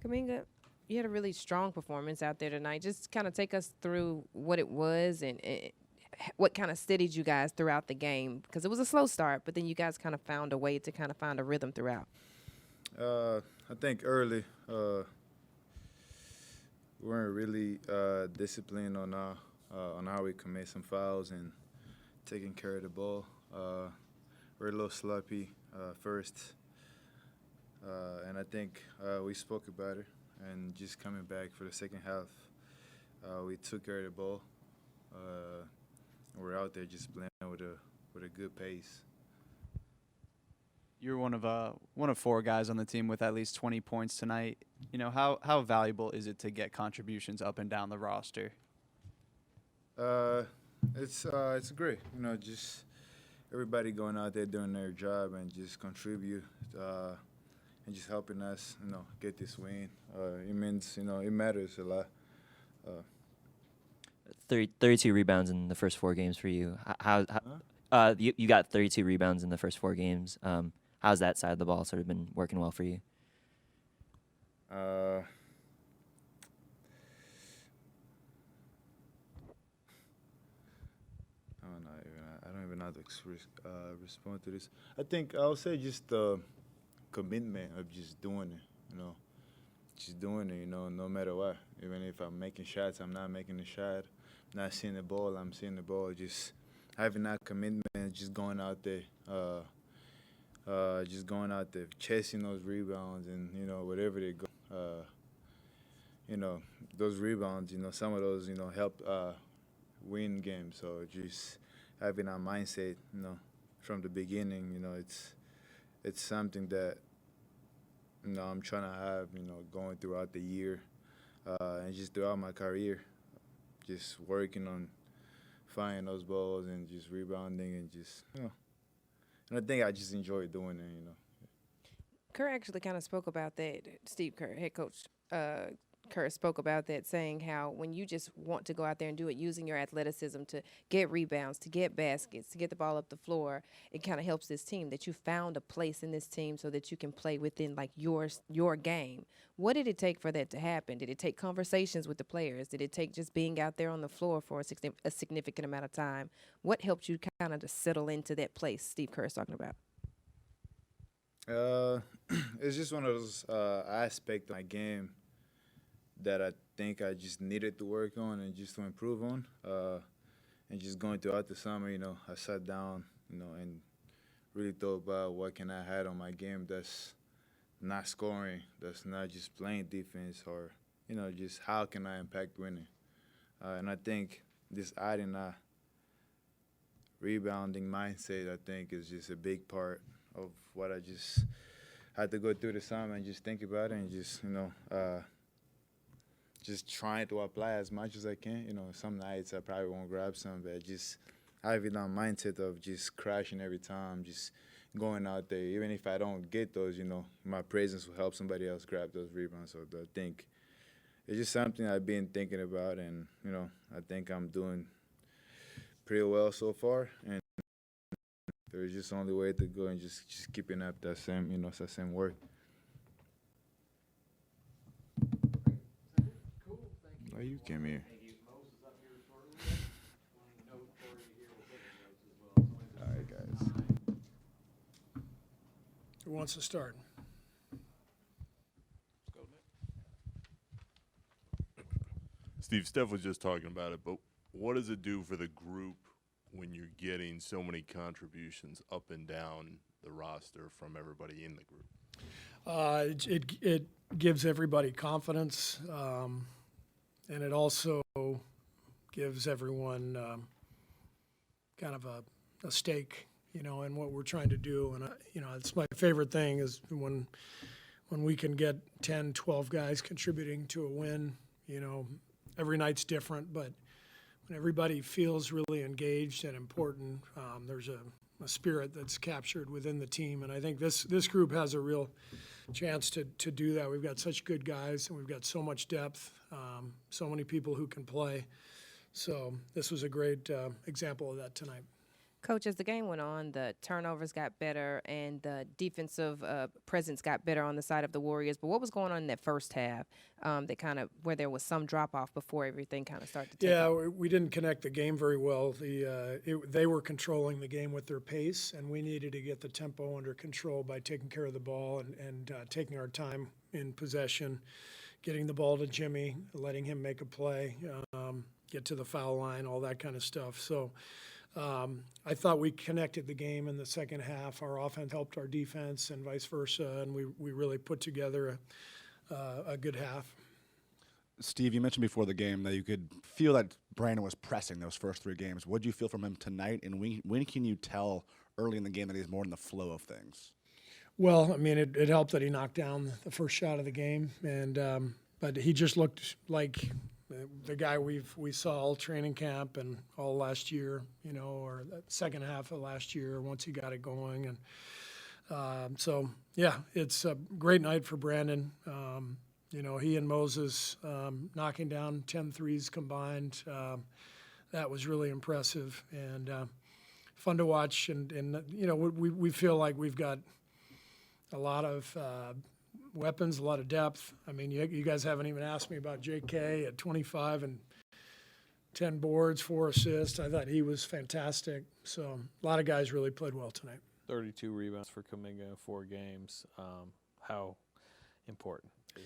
Kuminga, you had a really strong performance out there tonight. Just kind of take us through what it was and what kind of steadied you guys throughout the game, because it was a slow start, but then you guys kind of found a way to kind of find a rhythm throughout. I think early we weren't really disciplined on how we commit some fouls and taking care of the ball. We're a little sloppy first, and I think we spoke about it. And just coming back for the second half, we took care of the ball. We're out there just playing with a good pace. You're one of four guys on the team with at least 20 points tonight. You know, how valuable is it to get contributions up and down the roster? It's great. You know, just everybody going out there doing their job and just contribute and just helping us, you know, get this win. It means, you know, it matters a lot. 32 rebounds in the first 4 games for you. You got 32 rebounds in the first 4 games. How's that side of the ball sort of been working well for you? I don't even know how to respond to this. I think I'll say just the commitment of just doing it, you know. Just doing it, you know, no matter what. Even if I'm making shots, I'm not making the shot. Not seeing the ball, I'm seeing the ball. Just having that commitment, just going out there, chasing those rebounds, and you know, whatever they go, you know, those rebounds, you know, some of those, you know, help win games. So just having that mindset, you know, from the beginning, you know, it's something that, you know, I'm trying to have, you know, going throughout the year and just throughout my career, just working on finding those balls and just rebounding and just, you know. And I think I just enjoy doing it, you know. Kerr actually kind of spoke about that. Steve Kerr, head coach Kerr, spoke about that, saying how when you just want to go out there and do it using your athleticism to get rebounds, to get baskets, to get the ball up the floor, it kind of helps this team, that you found a place in this team so that you can play within like your game. What did it take for that to happen? Did it take conversations with the players? Did it take just being out there on the floor for a significant amount of time? What helped you kind of to settle into that place Steve Kerr is talking about? It's just one of those aspects of my game that I think I just needed to work on and just to improve on. And just going throughout the summer, you know, I sat down, you know, and really thought about what can I add on my game that's not scoring, that's not just playing defense, or, you know, just how can I impact winning. And I think just adding that rebounding mindset, I think, is just a big part of what I just had to go through the summer and just think about it and just, you know, just trying to apply as much as I can. You know, some nights I probably won't grab some, but just having that mindset of just crashing every time, just going out there. Even if I don't get those, you know, my presence will help somebody else grab those rebounds. So I think it's just something I've been thinking about, and, you know, I think I'm doing pretty well so far. And there's just only way to go and just keeping up that same, you know, that same work. Oh, you came here. All right, guys. Who wants to start? Steve, Steph was just talking about it, but what does it do for the group when you're getting so many contributions up and down the roster from everybody in the group? It gives everybody confidence, and it also gives everyone kind of a stake, you know, in what we're trying to do. And, you know, it's my favorite thing is when we can get 10, 12 guys contributing to a win. You know, every night's different, but when everybody feels really engaged and important, there's a spirit that's captured within the team. And I think this group has a real chance to do that. We've got such good guys, and we've got so much depth, so many people who can play. So this was a great example of that tonight. Coach, as the game went on, the turnovers got better and the defensive presence got better on the side of the Warriors. But what was going on in that first half that kind of where there was some drop off before everything kind of started to take off? We didn't connect the game very well. They were controlling the game with their pace, and we needed to get the tempo under control by taking care of the ball and taking our time in possession, getting the ball to Jimmy, letting him make a play, get to the foul line, all that kind of stuff. So I thought we connected the game in the second half. Our offense helped our defense and vice versa, and we really put together a good half. Steve, you mentioned before the game that you could feel that Brandon was pressing those first 3 games. What did you feel from him tonight, and when can you tell early in the game that he's more in the flow of things? Well, I mean, it helped that he knocked down the first shot of the game, and but he just looked like the guy we saw all training camp and all last year, or the second half of last year once he got it going. And so, yeah, it's a great night for Brandon. He and Moses knocking down 10 threes combined. That was really impressive and fun to watch. And we feel like we've got a lot of weapons, a lot of depth. I mean, you guys haven't even asked me about J.K. at 25 and 10 boards, 4 assists. I thought he was fantastic. So a lot of guys really played well tonight. 32 rebounds for Kuminga in 4 games. How important is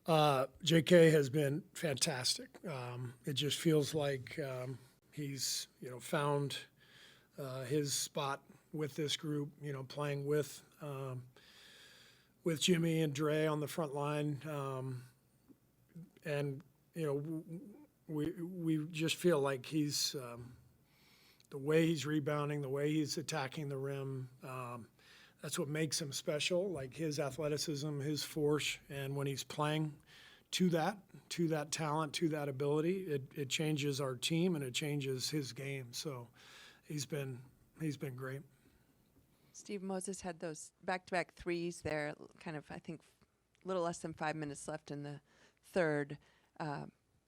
that? J.K. has been fantastic. It just feels like he's found his spot with this group. Playing with Jimmy and Dre on the front line, and we just feel like he's the way he's rebounding, the way he's attacking the rim. That's what makes him special, like his athleticism, his force, and when he's playing to that talent, to that ability, it changes our team and it changes his game. So he's been great. Steve, Moses had those back-to-back threes there, kind of, I think, a little less than 5 minutes left in the third.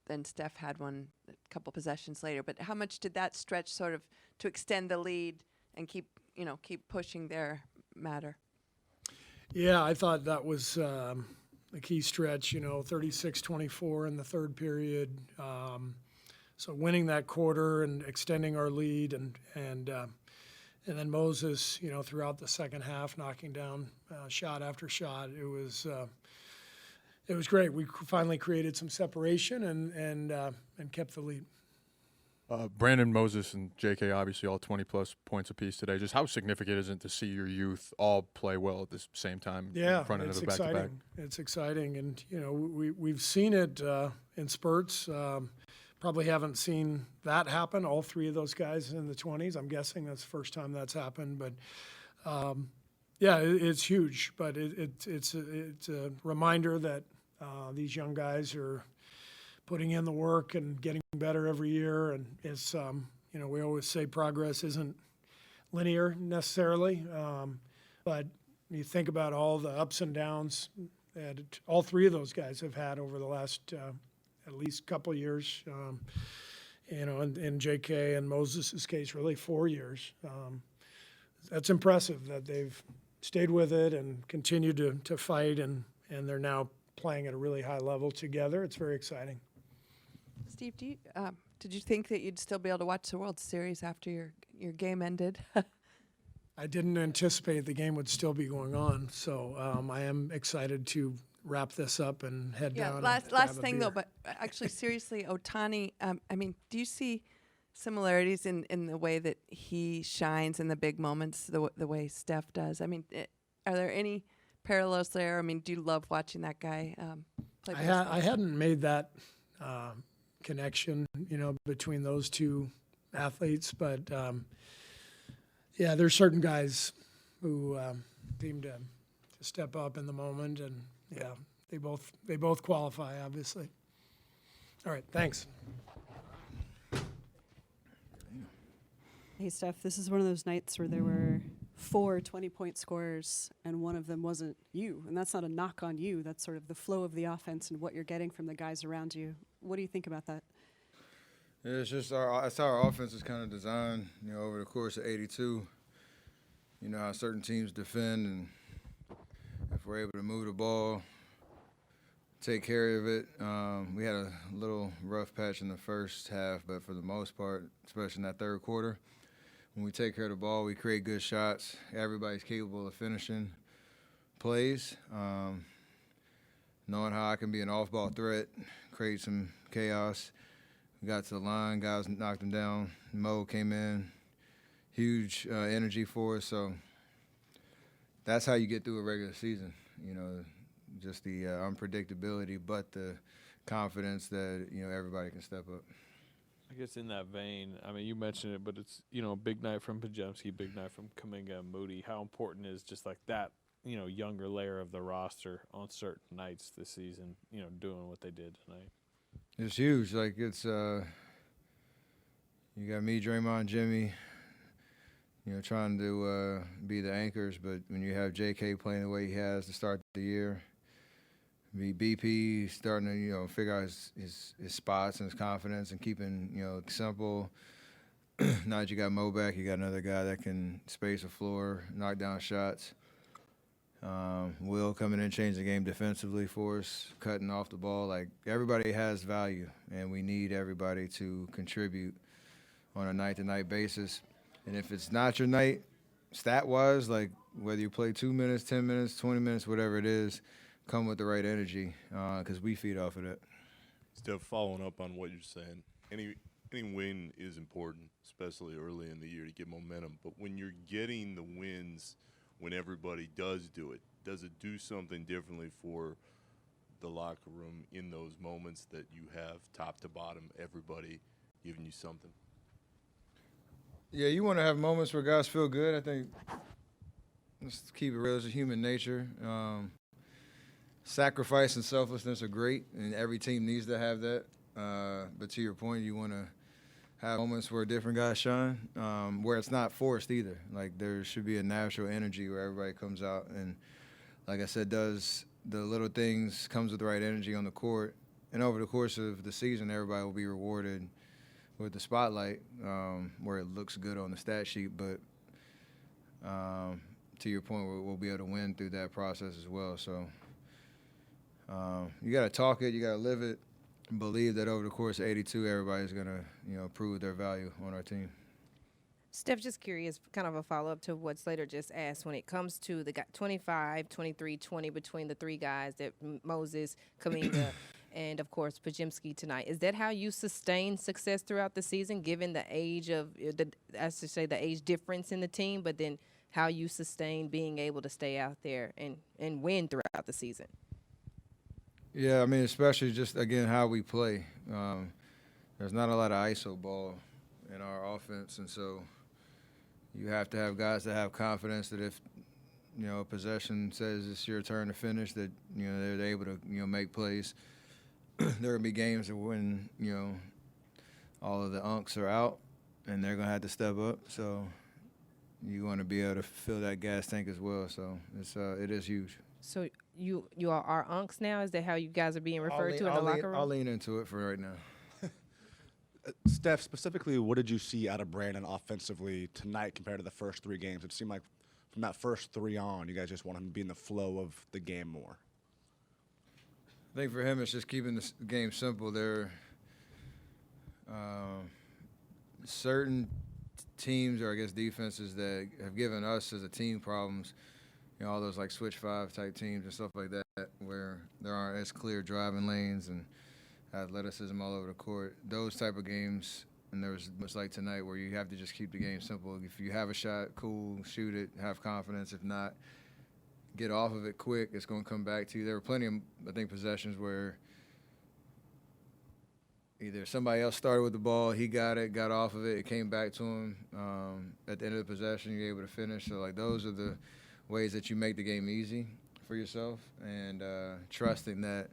Then Steph had one a couple possessions later. But how much did that stretch sort of to extend the lead and keep pushing there matter? Yeah, I thought that was a key stretch, 36-24 in the third period. So winning that quarter and extending our lead and then Moses, throughout the second half, knocking down shot after shot. It was great. We finally created some separation and kept the lead. Brandon, Moses, and J.K. obviously all 20-plus points apiece today. Just how significant is it to see your youth all play well at the same time in front of the back-to-back? It's exciting, and we've seen it in spurts. Probably haven't seen that happen, all 3 of those guys in the 20s. I'm guessing that's the first time that's happened. But, it's huge. But it's a reminder that these young guys are putting in the work and getting better every year. And it's, we always say progress isn't linear necessarily. But you think about all the ups and downs that all 3 of those guys have had over the last at least couple of years, in J.K. and Moses' case, really 4 years. That's impressive that they've stayed with it and continued to fight, and they're now playing at a really high level together. It's very exciting. Steve, did you think that you'd still be able to watch the World Series after your game ended? I didn't anticipate the game would still be going on, so I am excited to wrap this up and head down. Last thing though, but actually seriously, Ohtani, do you see similarities in the way that he shines in the big moments, the way Steph does? Are there any parallels there? Do you love watching that guy play baseball? I hadn't made that connection, between those 2 athletes, but there's certain guys who seem to step up in the moment, and they both qualify, obviously. All right, thanks. Hey, Steph, this is one of those nights where there were 4 20-point scorers, and one of them wasn't you. And that's not a knock on you. That's sort of the flow of the offense and what you're getting from the guys around you. What do you think about that? It's just that's how our offense is kind of designed, over the course of 82. You know how certain teams defend, and if we're able to move the ball, take care of it. We had a little rough patch in the first half, but for the most part, especially in that third quarter, when we take care of the ball, we create good shots. Everybody's capable of finishing plays. Knowing how I can be an off-ball threat, create some chaos. We got to the line, guys knocked him down. Mo came in, huge energy for us. So that's how you get through a regular season, just the unpredictability, but the confidence that, everybody can step up. I guess in that vein, I mean, you mentioned it, but it's, a big night from Podziemski, big night from Kuminga and Moody. How important is just like that, younger layer of the roster on certain nights this season, doing what they did tonight? It's huge. Like, it's you got me, Draymond, Jimmy, trying to be the anchors, but when you have JK playing the way he has to start the year, BP starting to, figure out his spots and his confidence and keeping, it simple. Now that you got Mo back, you got another guy that can space the floor, knock down shots. Will coming in, changing the game defensively for us, cutting off the ball. Like, everybody has value, and we need everybody to contribute on a night-to-night basis. And if it's not your night, stat-wise, like whether you play 2 minutes, 10 minutes, 20 minutes, whatever it is, come with the right energy because we feed off of that. Steph, following up on what you're saying, any win is important, especially early in the year to get momentum. But when you're getting the wins – when everybody does do it, does it do something differently for the locker room in those moments that you have top to bottom, everybody giving you something? Yeah, you want to have moments where guys feel good. I think, let's keep it real, it's a human nature. Sacrifice and selflessness are great, and every team needs to have that. But to your point, you want to have moments where different guys shine, where it's not forced either. Like, there should be a natural energy where everybody comes out and, like I said, does the little things, comes with the right energy on the court. And over the course of the season, everybody will be rewarded with the spotlight where it looks good on the stat sheet. But to your point, we'll be able to win through that process as well. So you got to talk it, you got to live it. Believe that over the course of 82, everybody's going to, prove their value on our team. Steph, just curious, kind of a follow-up to what Slater just asked. When it comes to the 25, 23, 20 between the three guys, that Moses, Kuminga, and, of course, Podziemski tonight, is that how you sustain success throughout the season, given the age of, the age difference in the team, but then how you sustain being able to stay out there and win throughout the season? Yeah, I mean, especially just, again, how we play. There's not a lot of ISO ball in our offense, and so you have to have guys that have confidence that if, a possession says it's your turn to finish, that, they're able to, make plays. There will be games when, all of the unks are out, and they're going to have to step up. So you want to be able to fill that gas tank as well. So it is huge. So you are unks now? Is that how you guys are being referred to in the locker room? I'll lean into it for right now. Steph, specifically, what did you see out of Brandon offensively tonight compared to the first three games? It seemed like from that first three on, you guys just want him to be in the flow of the game more. I think for him, it's just keeping the game simple. There are certain teams or, I guess, defenses that have given us as a team problems. All those like switch five type teams and stuff like that, where there aren't as clear driving lanes and athleticism all over the court. Those type of games, and there's much like tonight where you have to just keep the game simple. If you have a shot, cool, shoot it, have confidence. If not, get off of it quick. It's going to come back to you. There were plenty of, I think, possessions where either somebody else started with the ball, he got it, got off of it, it came back to him. At the end of the possession, you're able to finish. So, like, those are the ways that you make the game easy for yourself, and trusting that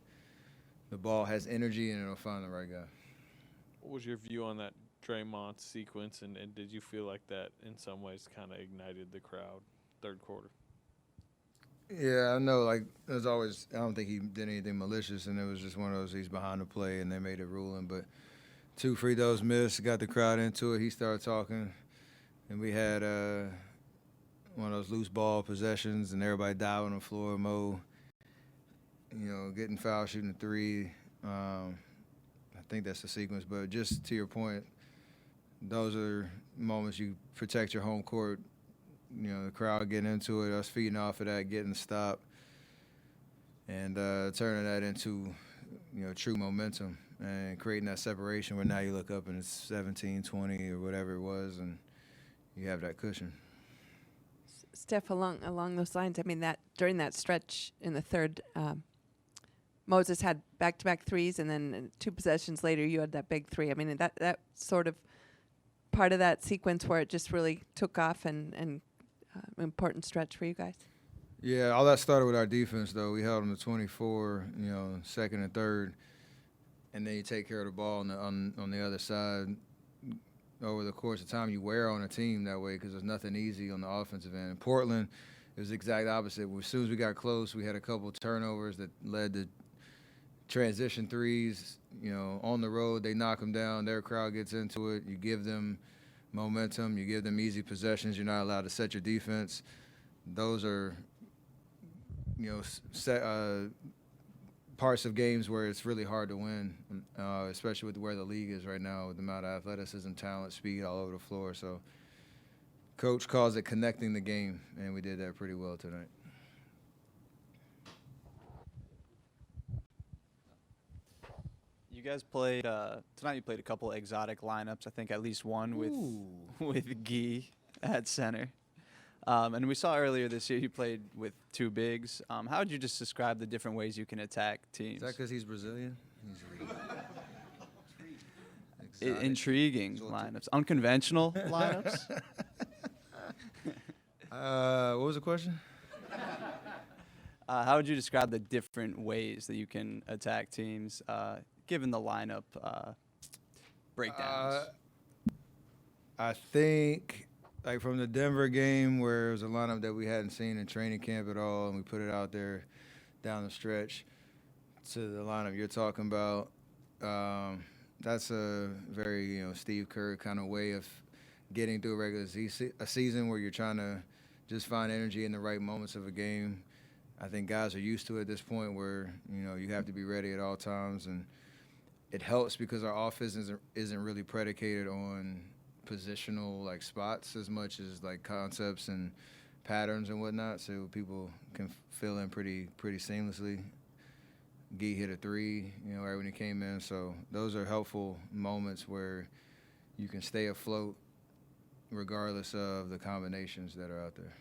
the ball has energy and it'll find the right guy. What was your view on that Draymond sequence, and did you feel like that in some ways kind of ignited the crowd third quarter? Yeah, I know, like, there's always, I don't think he did anything malicious, and it was just one of those, he's behind the play and they made a ruling, but 2 free throws missed, got the crowd into it. He started talking, and we had one of those loose ball possessions, and everybody dive on the floor. Mo, getting fouled, shooting a 3. I think that's the sequence. But just to your point, those are moments you protect your home court. The crowd getting into it, us feeding off of that, getting the stop, and turning that into, true momentum and creating that separation where now you look up and it's 17, 20 or whatever it was, and you have that cushion. Steph, along those lines, I mean, that during that stretch in the third, Moses had back-to-back threes, and then 2 possessions later, you had that big 3. I mean, that sort of part of that sequence where it just really took off and important stretch for you guys. Yeah, all that started with our defense, though. We held them to 24, second and third, and then you take care of the ball on the other side. Over the course of time, you wear on a team that way because there's nothing easy on the offensive end. In Portland, it was the exact opposite. As soon as we got close, we had a couple of turnovers that led to transition threes. On the road, they knock them down. Their crowd gets into it. You give them momentum. You give them easy possessions. You're not allowed to set your defense. Those are, parts of games where it's really hard to win, especially with where the league is right now, with the amount of athleticism, talent, speed all over the floor. So Coach calls it connecting the game, and we did that pretty well tonight. You guys played tonight. You played a couple exotic lineups. I think at least one with Guy at center. And we saw earlier this year you played with 2 bigs. How would you just describe the different ways you can attack teams? Is that because he's Brazilian? Intriguing lineups, unconventional lineups. What was the question? How would you describe the different ways that you can attack teams, given the lineup breakdowns? I think, like from the Denver game where it was a lineup that we hadn't seen in training camp at all, and we put it out there down the stretch, to the lineup you're talking about, that's a very Steve Kerr kind of way of getting through a season where you're trying to just find energy in the right moments of a game. I think guys are used to it at this point where you have to be ready at all times, and it helps because our offense isn't really predicated on positional like spots as much as like concepts and patterns and whatnot, so people can fill in pretty seamlessly. Guy hit a 3, right when he came in, so those are helpful moments where you can stay afloat regardless of the combinations that are out there.